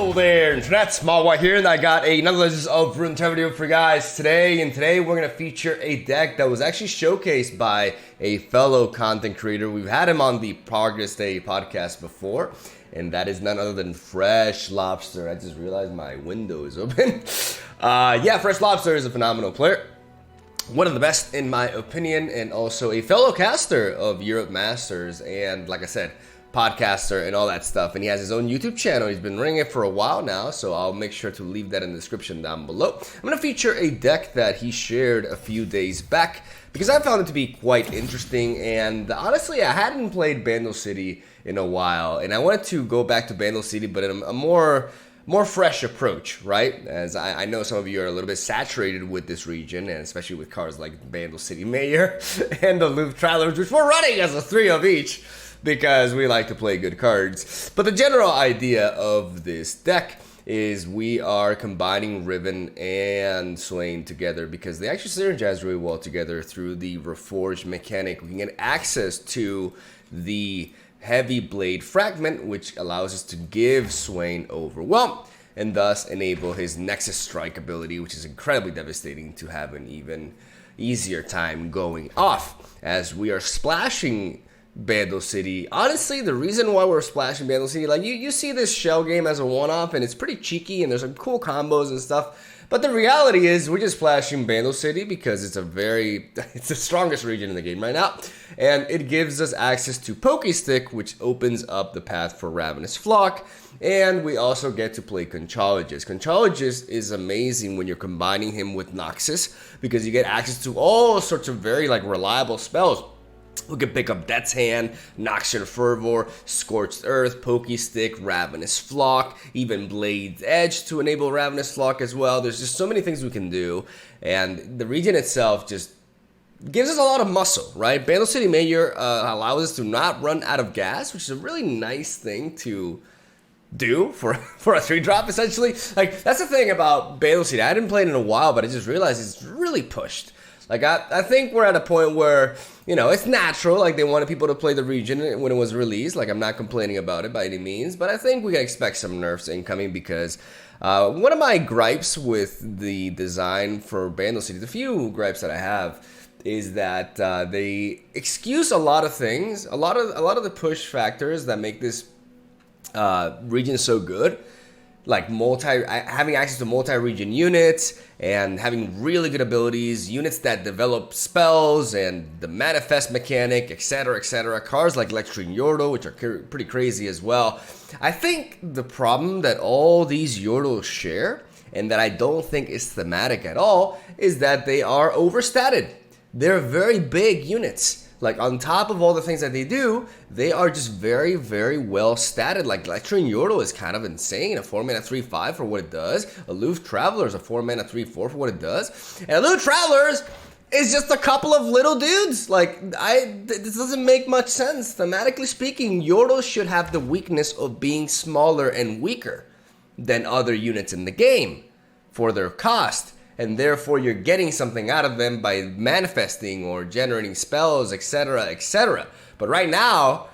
Hello there, Internet. MegaMogwai here, and I got another Legends of Runeterra video for you guys today. And today we're going to feature a deck that was actually showcased by a fellow content creator. We've had him on the Progress Day podcast before, and that is none other than Freshlobster. I just realized my window is open. Yeah, Freshlobster is a phenomenal player. One of the best in my opinion, and also a fellow caster of Europe Masters, and like I said, podcaster and all that stuff. And he has his own YouTube channel. He's been running it for a while now, so I'll make sure to leave that in the description down below. I'm going to feature a deck that he shared a few days back because I found it to be quite interesting, and honestly I hadn't played Bandle City in a while, and I wanted to go back to Bandle City but in a more fresh approach, right? As I know some of you are a little bit saturated with this region, and especially with cards like Bandle City Mayor and the Loop Travelers, which we're running as a 3 of each because we like to play good cards. But the general idea of this deck is we are combining RIVEN and SWAIN together because they actually synergize really well together through the Reforge mechanic. We can get access to the Heavy Blade Fragment, which allows us to give SWAIN Overwhelm and thus enable his Nexus Strike ability, which is incredibly devastating to have an even easier time going off as we are splashing Bandle City. Honestly, the reason why we're splashing Bandle City, like you see this shell game as a one-off and it's pretty cheeky and there's some cool combos and stuff, but the reality is we're just splashing Bandle City because it's it's the strongest region in the game right now, and it gives us access to Pokestick, which opens up the path for Ravenous Flock, and we also get to play Conchologist. Conchologist is amazing when you're combining him with Noxus because you get access to all sorts of very reliable spells. We can pick up Death's Hand, Noxian Fervor, Scorched Earth, Pokestick, Ravenous Flock, even Blade's Edge to enable Ravenous Flock as well. There's just so many things we can do, and the region itself just gives us a lot of muscle, right? Bandle City Mayor allows us to not run out of gas, which is a really nice thing to do for a 3-drop, essentially. Like, that's the thing about Bandle City. I hadn't played in a while, but I just realized it's really pushed. Like, I think we're at a point where, you know, it's natural. Like, they wanted people to play the region when it was released. Like, I'm not complaining about it by any means. But I think we can expect some nerfs incoming because one of my gripes with the design for Bandle City, the few gripes that I have, is that they excuse a lot of things. A lot of the push factors that make this region so good. Like having access to multi-region units and having really good abilities, units that develop spells and the manifest mechanic, etc., etc. Cards like Lecturing Yordle, which are pretty crazy as well. I think the problem that all these Yordles share, and that I don't think is thematic at all, is that they are overstated. They're very big units. Like, on top of all the things that they do, they are just very, very well statted. Like, Lecturing Yordle is kind of insane. A 4-mana 3/5 for what it does. Aloof Traveler is a 4-mana 3/4 for what it does. And Aloof Travelers is just a couple of little dudes. Like, this doesn't make much sense. Thematically speaking, Yordle should have the weakness of being smaller and weaker than other units in the game for their cost. And therefore you're getting something out of them by manifesting or generating spells, etc., etc. But right now,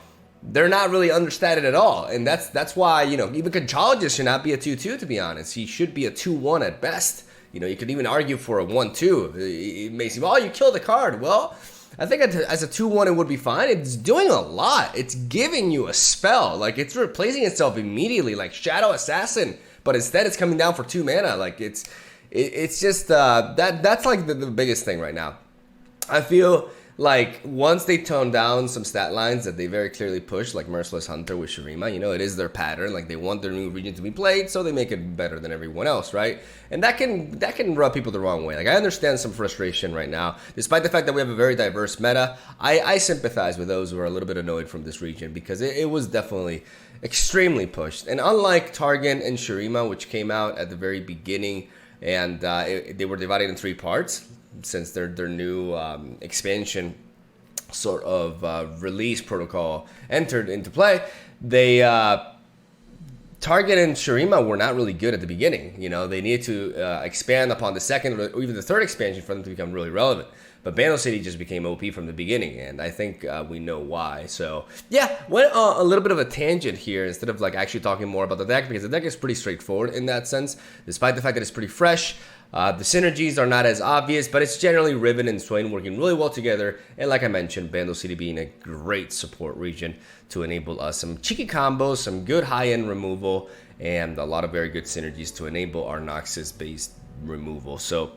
they're not really understated at all. And that's why, you know, even Conchologist should not be a 2/2, to be honest. He should be a 2/1 at best. You know, you could even argue for a 1/2. It may seem, oh, you killed the card. Well, I think as a 2/1 it would be fine. It's doing a lot. It's giving you a spell. Like, it's replacing itself immediately, like Shadow Assassin. But instead it's coming down for 2 mana. Like, it's just that's like the biggest thing right now. I feel like once they tone down some stat lines that they very clearly push, like Merciless Hunter with Shurima, you know, it is their pattern. Like, they want their new region to be played, so they make it better than everyone else, right? And that can rub people the wrong way. Like, I understand some frustration right now, despite the fact that we have a very diverse meta. I sympathize with those who are a little bit annoyed from this region because it was definitely extremely pushed. And unlike Targon and Shurima, which came out at the very beginning, and they were divided in 3 parts since their new expansion sort of release protocol entered into play. They Target and Shurima were not really good at the beginning. You know, they needed to expand upon the second or even the third expansion for them to become really relevant. But Bandle City just became OP from the beginning, and I think we know why. So yeah, went a little bit of a tangent here instead of like actually talking more about the deck, because the deck is pretty straightforward in that sense, despite the fact that it's pretty fresh. The synergies are not as obvious, but it's generally Riven and Swain working really well together. And like I mentioned, Bandle City being a great support region to enable us some cheeky combos, some good high-end removal, and a lot of very good synergies to enable our Noxus-based removal. So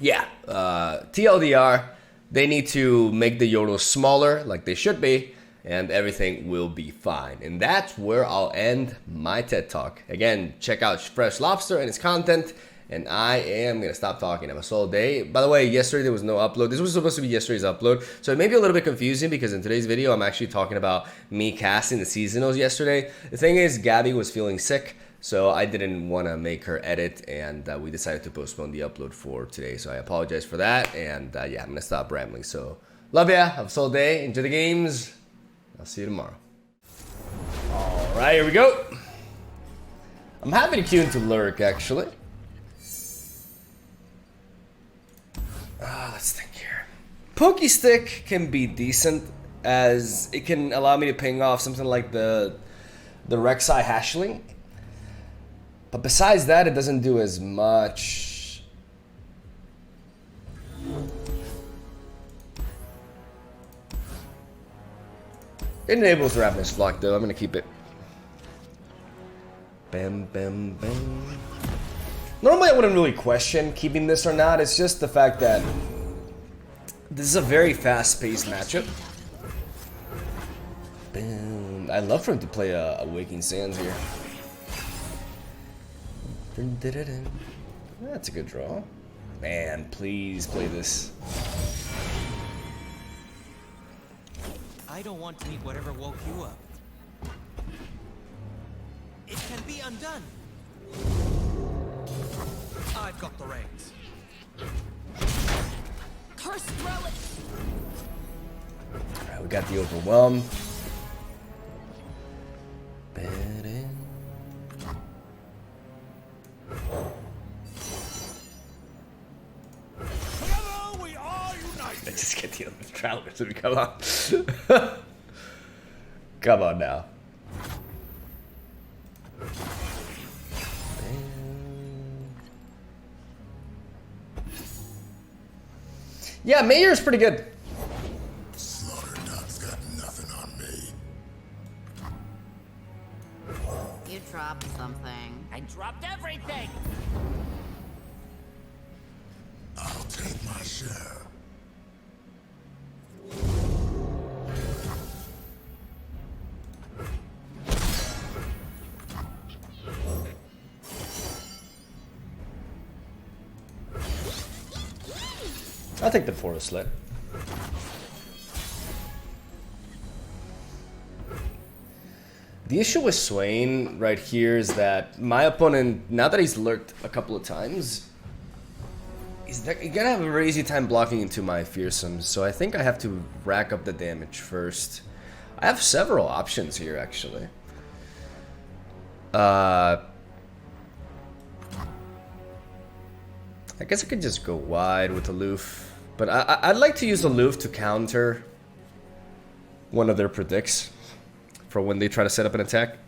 yeah, TLDR, they need to make the Yordles smaller like they should be, and everything will be fine. And that's where I'll end my TED Talk. Again, check out Freshlobster and his content. And I am going to stop talking. I'm a sole day. By the way, yesterday there was no upload. This was supposed to be yesterday's upload. So it may be a little bit confusing because in today's video, I'm actually talking about me casting the seasonals yesterday. The thing is, Gabby was feeling sick, so I didn't want to make her edit, and we decided to postpone the upload for today. So I apologize for that. And yeah, I'm going to stop rambling. So love ya. Have a sole day. Enjoy the games. I'll see you tomorrow. All right, here we go. I'm happy to queue into Lurk, actually. Let's think here. Pokey Stick can be decent, as it can allow me to ping off something like the Rek'Sai Hashling. But besides that, it doesn't do as much. It enables Ravenous Flock though. I'm gonna keep it. Bam, bam, bam. Normally I wouldn't really question keeping this or not. It's just the fact that this is a very fast-paced matchup. Boom. I'd love for him to play a Waking Sands here. That's a good draw. Man, please play this. I don't want to eat whatever woke you up. It can be undone. I've got the reins. Cursed relic. Alright, we got the Overwhelm. Together we are united. Let's just get the other Travelers to come on. Come on now. Yeah, Mayor's pretty good. Slaughter Dog's got nothing on me. You dropped something. I dropped everything. I'll take my share. I'll take the Forest Slit. The issue with Swain right here is that my opponent, now that he's lurked a couple of times, he's gonna have a very easy time blocking into my Fearsomes, so I think I have to rack up the damage first. I have several options here, actually. I guess I could just go wide with Aloof. But I'd like to use Aloof to counter one of their predicts for when they try to set up an attack.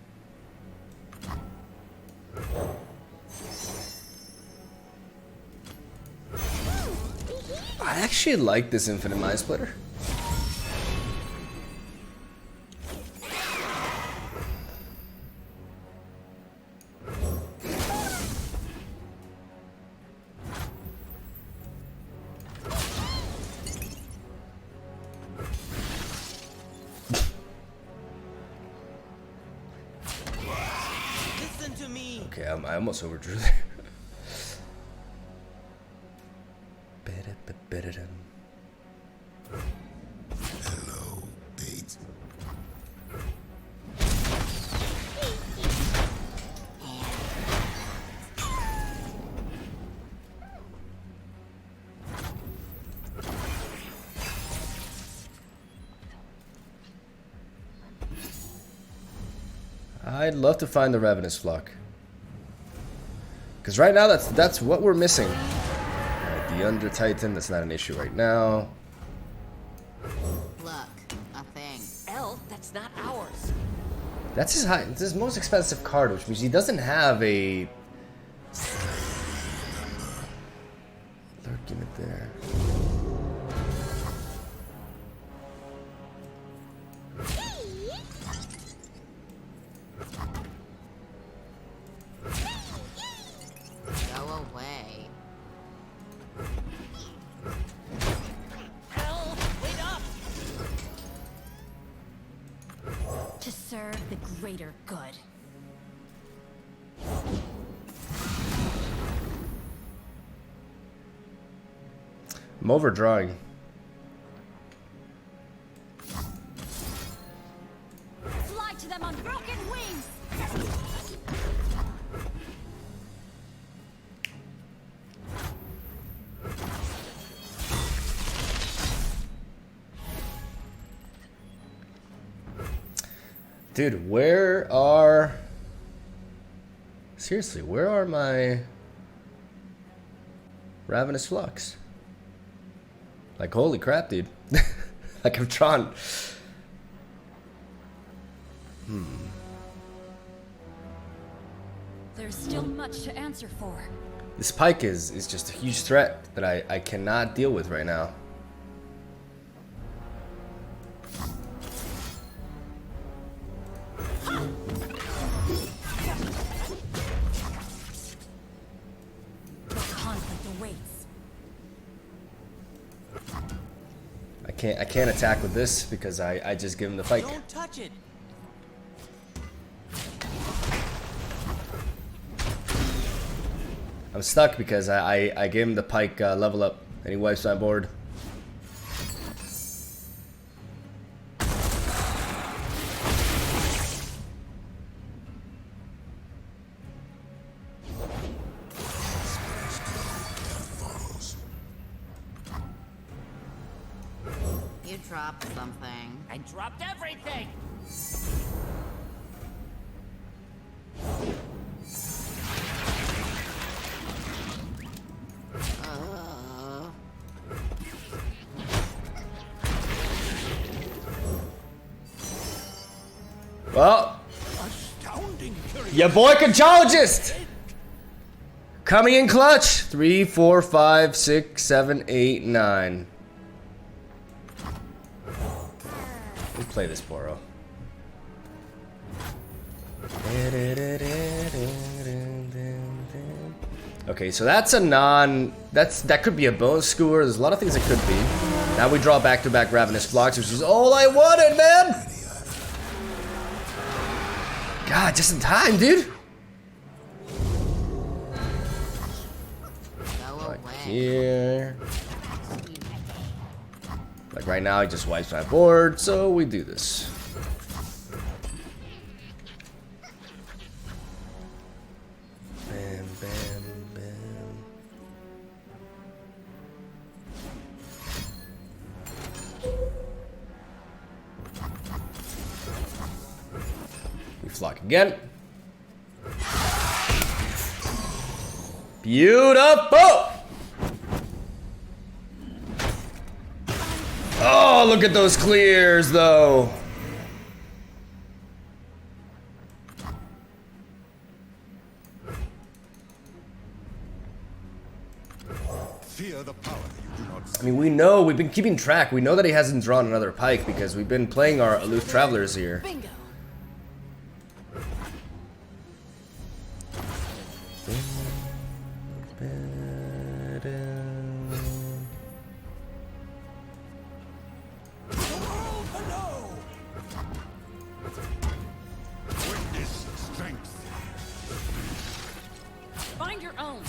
I actually like this Infinite Mind Splitter. Okay, I almost overdrew there. Hello, Pete. I'd love to find the Ravenous Flock. Because right now, that's what we're missing. Alright, the Under Titan. That's not an issue right now. Look, a thing. L, that's not ours. That's his high. It's his most expensive card, which means he doesn't have a lurking it there. Go away. L, wait up. To serve the greater good. I'm overdrawing. Fly to them on broken wings! Dude, where are... Seriously, where are my Ravenous Flux? Like, holy crap, dude. Like, I'm trying... There's still much to answer for. This pike is just a huge threat that I cannot deal with right now. The conflict awaits. I can't attack with this because I just give him the pike. Don't touch it. I'm stuck because I gave him the pike level up and he wipes my board. You dropped something. I dropped everything. Well, Astounding your boy Conchologist coming in clutch. 3, 4, 5, 6, 7, 8, 9. We play this Poro. Okay, so that's a that could be a bone skewer. There's a lot of things it could be. Now we draw back-to-back Ravenous Flocks, which is all I wanted, man. God, just in time, dude. Go away. Here. Like right now, he just wipes my board, so we do this. Bam, bam, bam. We flock again. Beautiful! Oh, look at those clears, though. Fear the power you do not see. I mean, we know, we've been keeping track. We know that he hasn't drawn another pike because we've been playing our aloof travelers here. Bingo! Witness strength. Find your own.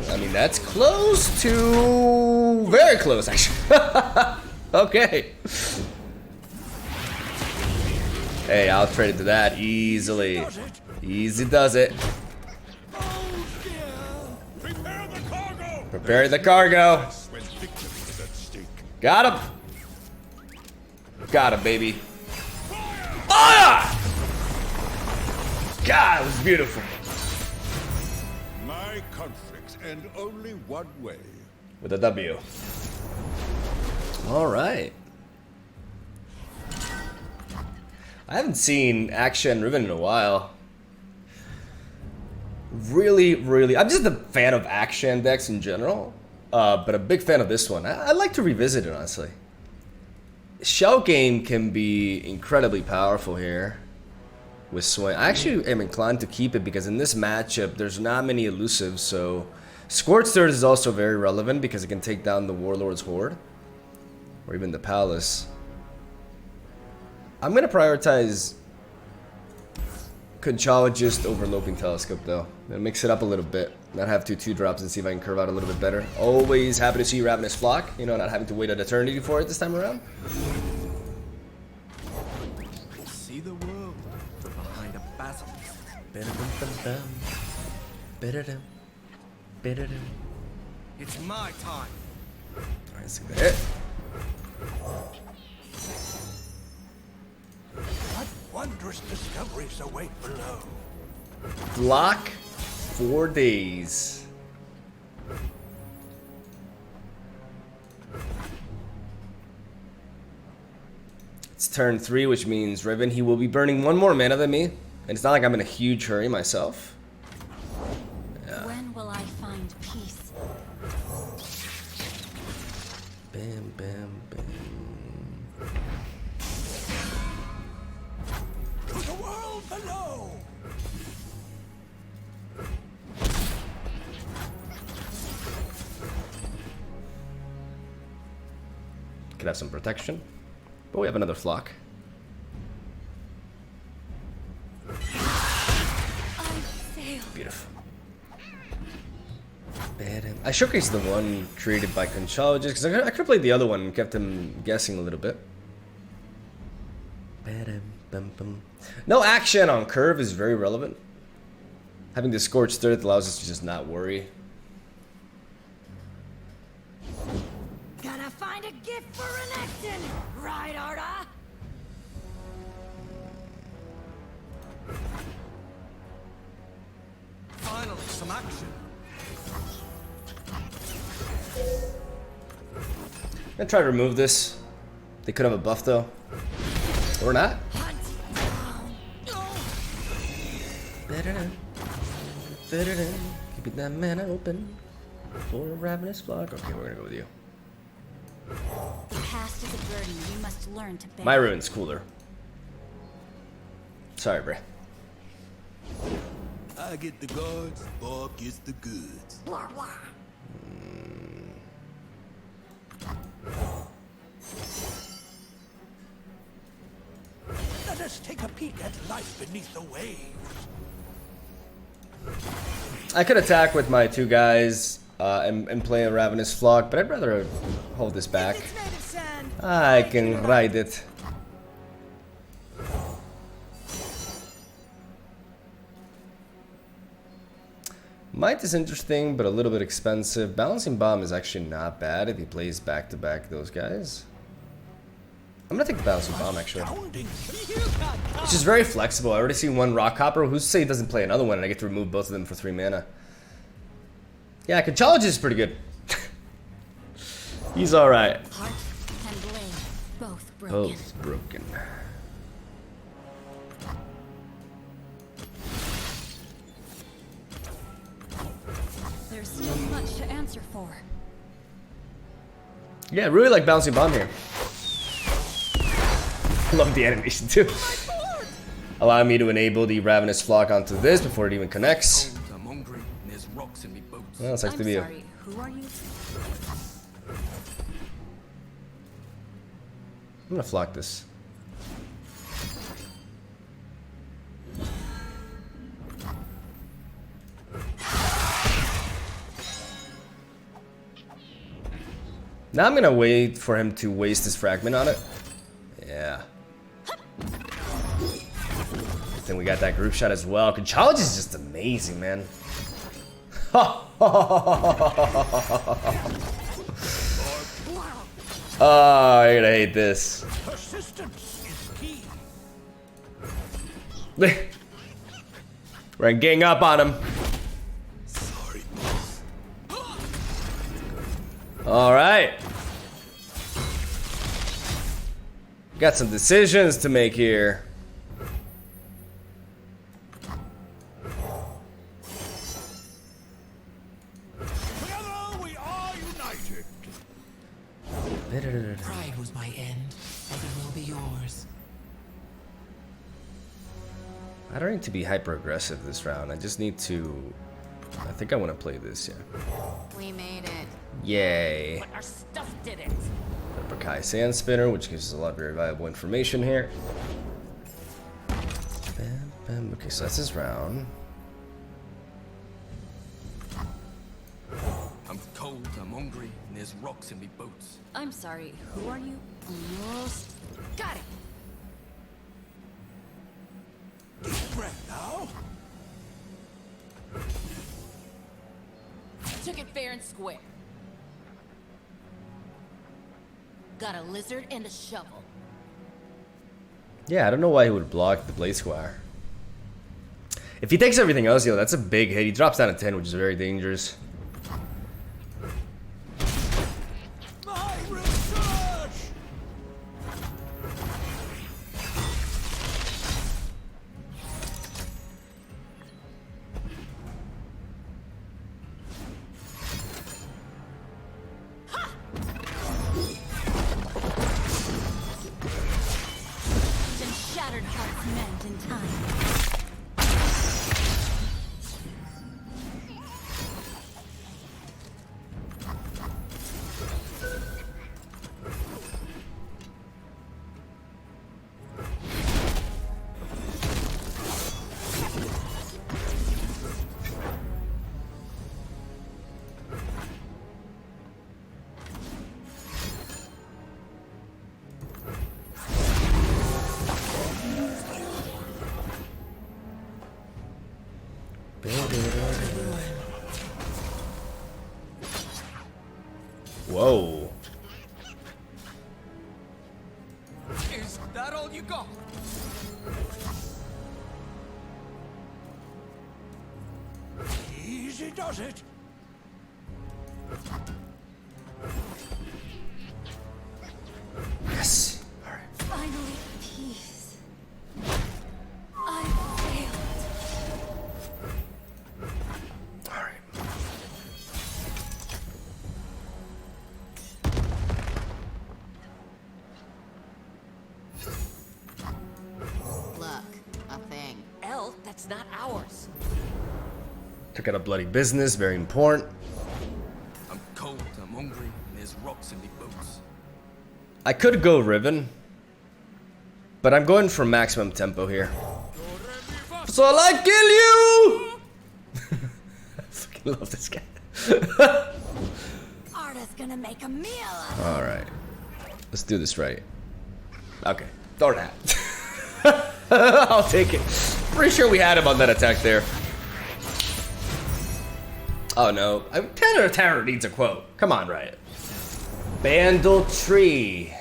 I mean, that's close to... Very close, actually. Okay. Hey, I'll trade it to that easily. Easy does it. Prepare the cargo. Prepare the cargo. When victory is at stake. Got him. Got him, baby. Fire! God, it was beautiful. My My conflicts end only one way. With a W. All right. I haven't seen Aksha and Riven in a while. Really, I'm just a fan of Aksha decks in general, but a big fan of this one. I'd like to revisit it, honestly. Shell game can be incredibly powerful here with SWAIN. I actually am inclined to keep it because in this matchup, there's not many elusives, so Scorched Earth is also very relevant because it can take down the Warlord's Horde, or even the Palace. I'm going to prioritize Conchologist over Loping Telescope, though. Gonna mix it up a little bit. Not have 2 2-drops and see if I can curve out a little bit better. Always happy to see Ravenous Flock. You know, not having to wait an eternity for it this time around. See the world from behind a basilisk. It's my time. Alright, see that. What wondrous discoveries await below? Block 4 days. It's turn 3, which means Riven, he will be burning 1 more mana than me. And it's not like I'm in a huge hurry myself. Yeah. When will I find peace? Bam, bam, bam. To the world below! Could have some protection. But we have another flock. I fail. Beautiful. I showcased the one created by Conchologist because I could have played the other one and kept him guessing a little bit. No action on curve is very relevant. Having the Scorched Earth allows us to just not worry. Gotta find a gift for an action, right, Arda? Finally, some action. I'm gonna try to remove this. They could have a buff though. Or not. Keeping that mana open for a Ravenous Flock. Okay, we're gonna go with you. The past is a burden we must learn to bear. My rune's cooler. Sorry, Bray. I get the guards, Bob gets the goods. Blah, blah. Let us take a peek at life beneath the waves. I could attack with my 2 guys and play a Ravenous Flock, but I'd rather hold this back. I can ride it. Might is interesting, but a little bit expensive. Balancing Bomb is actually not bad if he plays back-to-back those guys. I'm gonna take the Balancing Bomb, actually. It's just very flexible. I already see 1 Rock Hopper. Who's to say he doesn't play another one and I get to remove both of them for 3 mana? Yeah, Conchologist is pretty good. He's alright. Heart and blade, both broken. Both broken. There's still much to answer for. Yeah, I really like Bouncing Bomb here. Love the animation too. Allow me to enable the Ravenous Flock onto this before it even connects. I'm hungry and there's rocks in me boots. Well, it's nice to be sorry, who are you? I'm gonna flock this. Now I'm gonna wait for him to waste his fragment on it. Yeah. Then we got that group shot as well. Conchologist is just amazing, man. Oh, you're gonna hate this. Persistence is key. We're gonna gang up on him. Sorry, All right. Got some decisions to make here. Together we are united. Pride was my end, as it will be yours. I don't need to be hyper aggressive this round. I just need to. I think I want to play this, yeah. We made it. Yay. But our stuff didn't. Berkai Sand Spinner, which gives us a lot of very valuable information here. Bam, bam. Okay, so that's his round. I'm cold, I'm hungry, and there's rocks in me boots. I'm sorry, who are you? Almost. Got it! Deep breath now. Took it fair and square. Got a lizard and a shovel. Yeah, I don't know why he would block the Blade Squire. If he takes everything else, yo, that's a big hit. He drops down to 10, which is very dangerous. My research. Then shattered hearts mend in time. Whoa. Is that all you got? Easy does it. Yes. All right. Finally, peace. I failed. All right. Look, a thing. L, that's not ours. Took out a bloody business. Very important. I'm cold, I'm hungry, and there's rocks in me boots. I could go Riven, but I'm going for maximum tempo here. So I kill you! I fucking love this guy. Arda's gonna make a meal of All right, let's do this right. Okay, throw that. I'll take it. Pretty sure we had him on that attack there. Oh no, Terror needs a quote. Come on, Riot. Bandle Tree.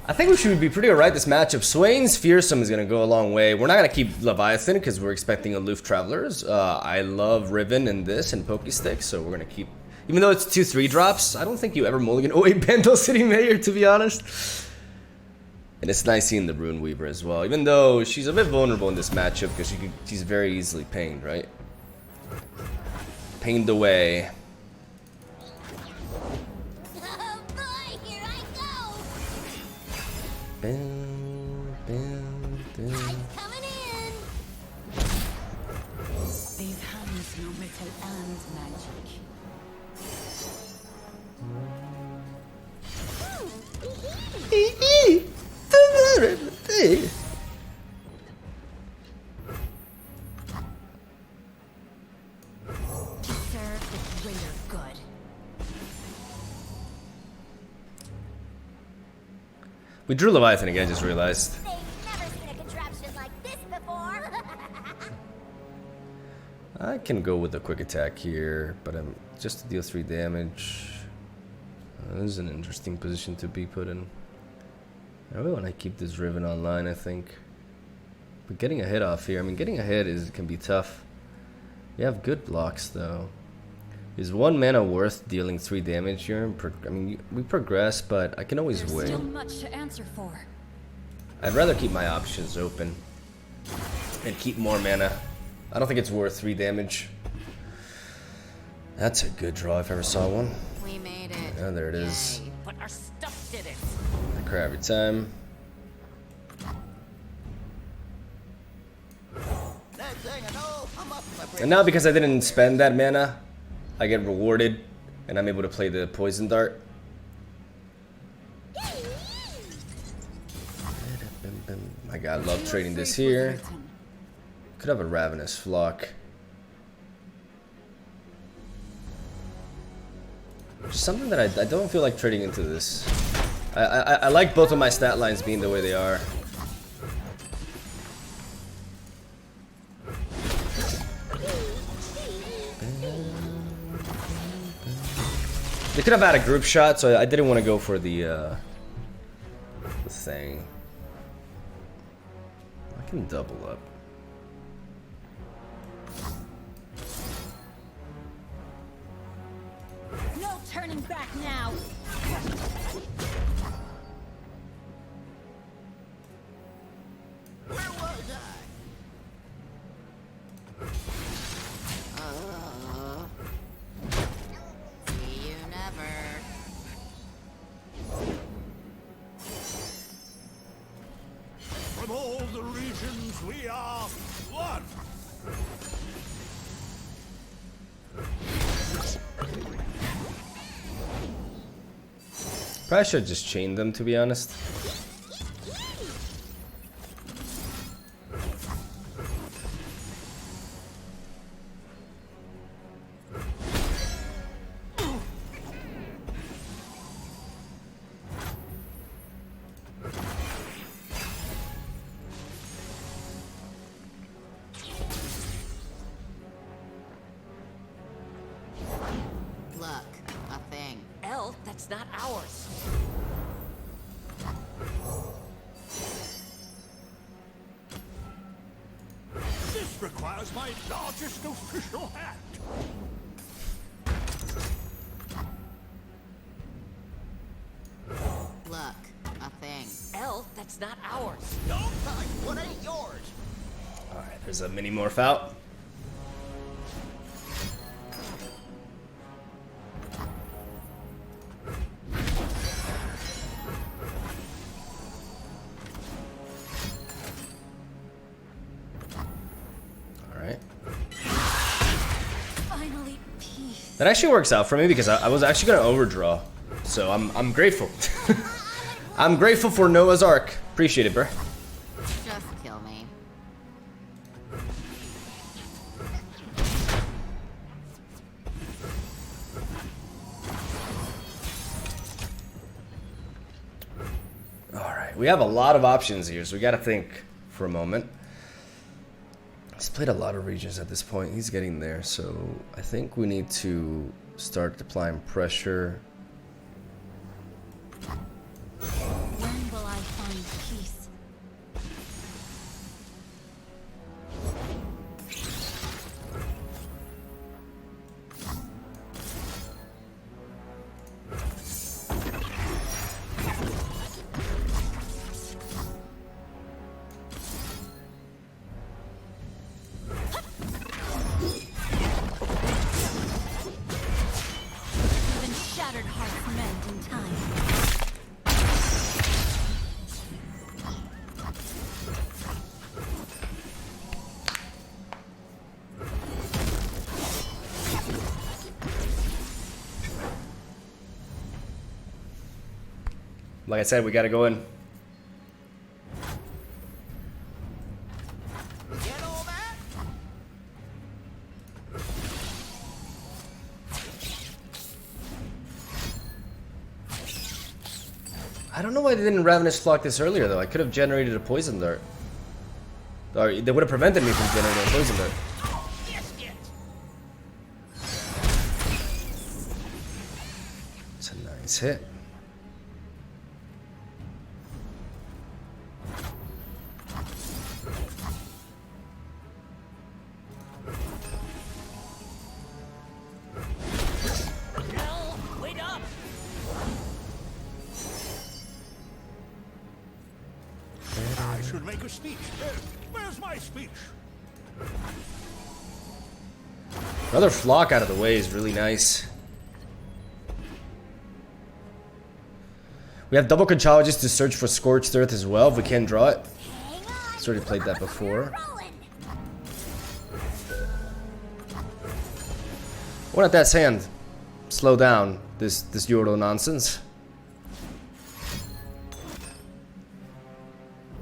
I think we should be pretty alright this matchup. Swain's Fearsome is going to go a long way. We're not going to keep Leviathan because we're expecting aloof travelers. I love Riven in this and Pokestick, so we're going to keep... Even though it's 2-3 drops, I don't think you ever mulligan away Bandle City Mayor, to be honest. And it's nice seeing the Rune Weaver as well, even though she's a bit vulnerable in this matchup because she's very easily pinged, right? Pinged away. Oh boy, here I go! Bam, bam, bam. Coming in! These hands know metal and magic. To serve the greater good. We drew Leviathan again, I just realized. They've never seen a contraption like this before. I can go with a quick attack here, but I'm just to deal 3 damage. This is an interesting position to be put in. I really want to keep this Riven online, I think. But getting a hit off here, I mean, getting a hit can be tough. You have good blocks, though. Is 1 mana worth dealing 3 damage here? I mean, we progress, but I can always There's wait. still much to answer for. I'd rather keep my options open and keep more mana. I don't think it's worth 3 damage. That's a good draw if I ever saw one. We made it. Oh, there it is. Yay. But our stuff did it. I cry every time. And now because I didn't spend that mana, I get rewarded and I'm able to play the poison dart. My god, love trading this here. Could have a ravenous flock. Just something that I don't feel like trading into this. I like both of my stat lines being the way they are. They could have had a group shot, so I didn't want to go for the thing. I can double up. No turning back now. Where was I? See you never. From all the regions we are one. Probably should just chain them, to be honest. Look, a thing. L, that's not ours. This requires my largest official act. Look, a thing. L, that's not ours. Don't touch what ain't yours. Alright, there's a mini morph out. Alright. Finally, peace. That actually works out for me because I was actually gonna overdraw. So I'm grateful. I'm grateful for Noah's Ark. Appreciate it, bro. Just kill me. Alright, we have a lot of options here, so we gotta think for a moment. He's played a lot of regions at this point. He's getting there, so I think we need to start applying pressure. When will I find peace? Even shattered hearts mend in time. Like I said, we gotta go in. Get all that? I don't know why they didn't Ravenous Flock this earlier, though. I could have generated a Poison Dart. Or they would have prevented me from generating a Poison Dart. It's a nice hit. should make a speech. Where's my speech? Another flock out of the way is really nice. We have double Conchologist to search for Scorched Earth as well if we can draw it. I've already played that before. Why not that sand? Slow down this Yordle nonsense.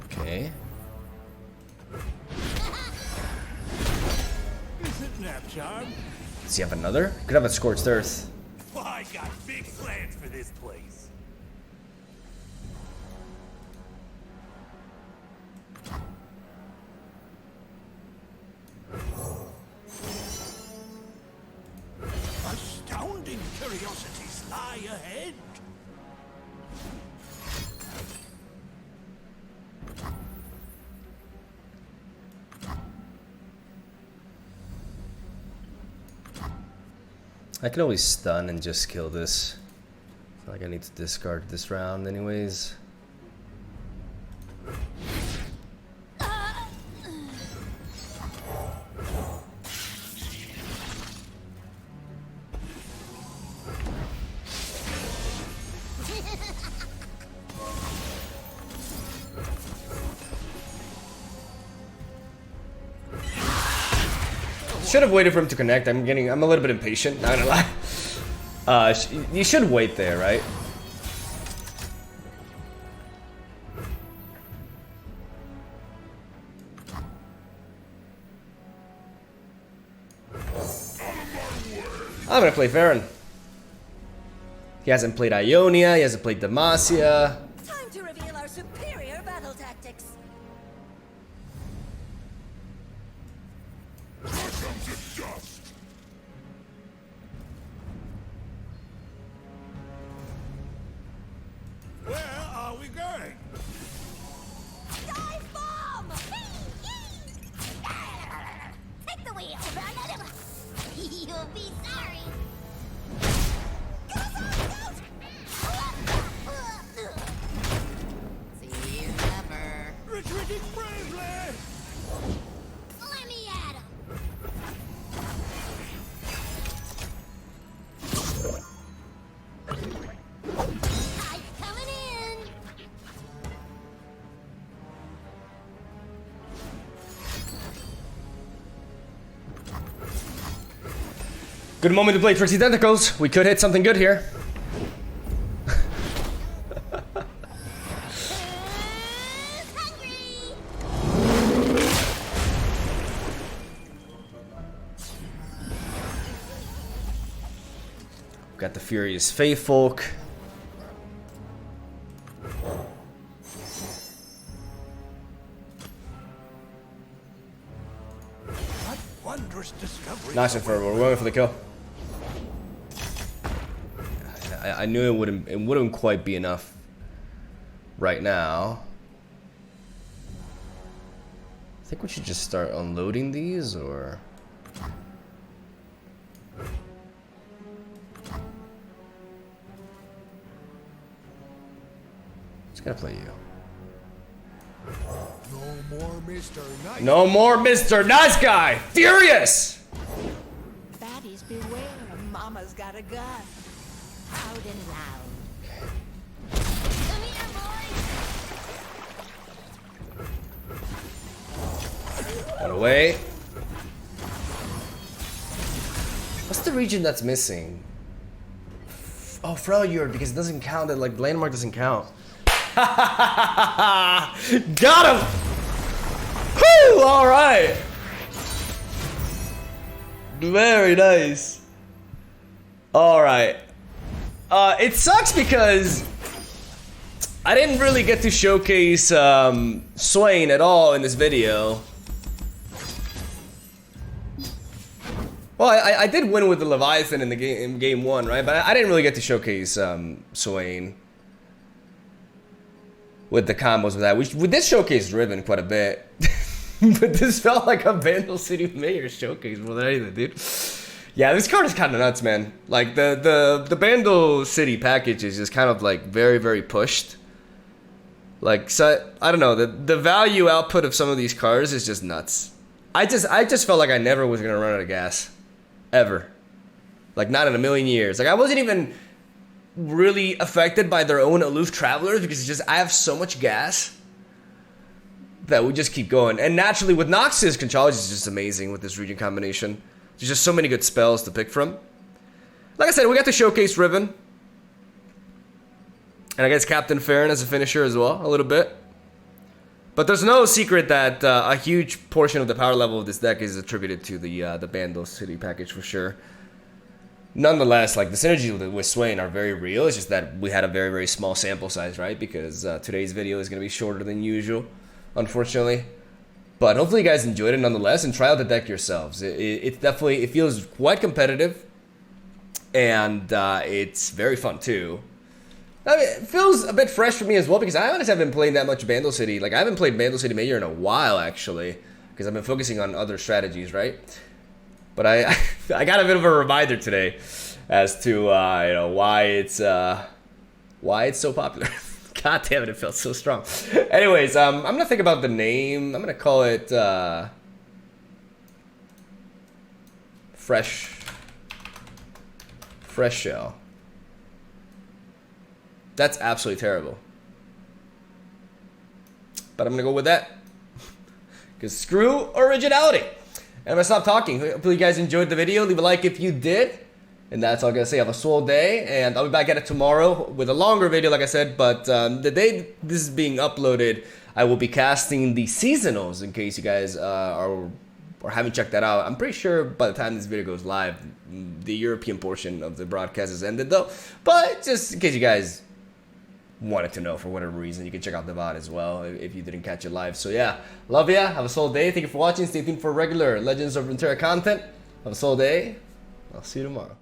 Okay. Is it nap time? Does he have another? Could have a Scorched Earth. Well, I got big plans for this place. Astounding curiosities lie ahead. I can always stun and just kill this. I feel like I need to discard this round anyways. Should have waited for him to connect. I'm a little bit impatient, not gonna lie. You should wait there, right? I'm gonna play Farron. He hasn't played Ionia, he hasn't played Demacia. Time to reveal our superior battle tactics. Where are we going? Dive bomb! Take the wheel. You'll be sorry. See you never. Retreating bravely! Let me at him. I'm coming in. Good moment to play Trixie Tentacles. We could hit something good here. Got the Furious Faefolk. What wondrous discovery. Nice and fur. We're going for the kill. I knew it wouldn't quite be enough right now. I think we should just start unloading these, or just gotta play you. No more Mr. Nice. No more Mr. Nice Guy! Furious! Baddies beware, Mama's got a gun. Loud and loud. Come here, boys. Got away. What's the region that's missing? Oh, Freljord, because it doesn't count. That like landmark doesn't count. Got him! Woo! All right. Very nice. All right. It sucks because I didn't really get to showcase SWAIN at all in this video. Well, I did win with the Leviathan in the game one, right? But I didn't really get to showcase SWAIN with the combos with that. We did showcase Riven quite a bit, but this felt like a Bandle City Mayor showcase more than anything, dude. Yeah, this card is kind of nuts, man. Like the Bandle City package is just kind of like very, very pushed. Like, so I don't know, the value output of some of these cards is just nuts. I just felt like I never was gonna run out of gas, ever. Like, not in a million years. Like, I wasn't even really affected by their own aloof travelers because it's just I have so much gas that we just keep going. And naturally, with Nox's Conchology is just amazing with this region combination. There's just so many good spells to pick from. Like I said, we got to showcase Riven. And I guess Captain Farron as a finisher as well, a little bit. But there's no secret that a huge portion of the power level of this deck is attributed to the Bandle City package for sure. Nonetheless, like, the synergies with SWAIN are very real. It's just that we had a very, very small sample size, right? Because today's video is going to be shorter than usual, unfortunately. But hopefully you guys enjoyed it nonetheless, and try out the deck yourselves. It definitely, it feels quite competitive, and it's very fun too. I mean, it feels a bit fresh for me as well, because I honestly haven't played that much Bandle City. Like, I haven't played Bandle City Major in a while, actually, because I've been focusing on other strategies, right? But I got a bit of a reminder today as to you know, why it's so popular. God damn it, it felt so strong. Anyways, I'm gonna think about the name. I'm gonna call it Fresh Shell. That's absolutely terrible. But I'm gonna go with that. Because screw originality. And I'm gonna stop talking. Hopefully you guys enjoyed the video. Leave a like if you did. And that's all I'm gonna say. Have a swell day, and I'll be back at it tomorrow with a longer video, like I said. But the day this is being uploaded, I will be casting the seasonals. In case you guys are or haven't checked that out, I'm pretty sure by the time this video goes live, the European portion of the broadcast has ended, though. But just in case you guys wanted to know for whatever reason, you can check out the VOD as well if you didn't catch it live. So yeah, love ya. Have a swell day. Thank you for watching. Stay tuned for regular Legends of Runeterra content. Have a swell day. I'll see you tomorrow.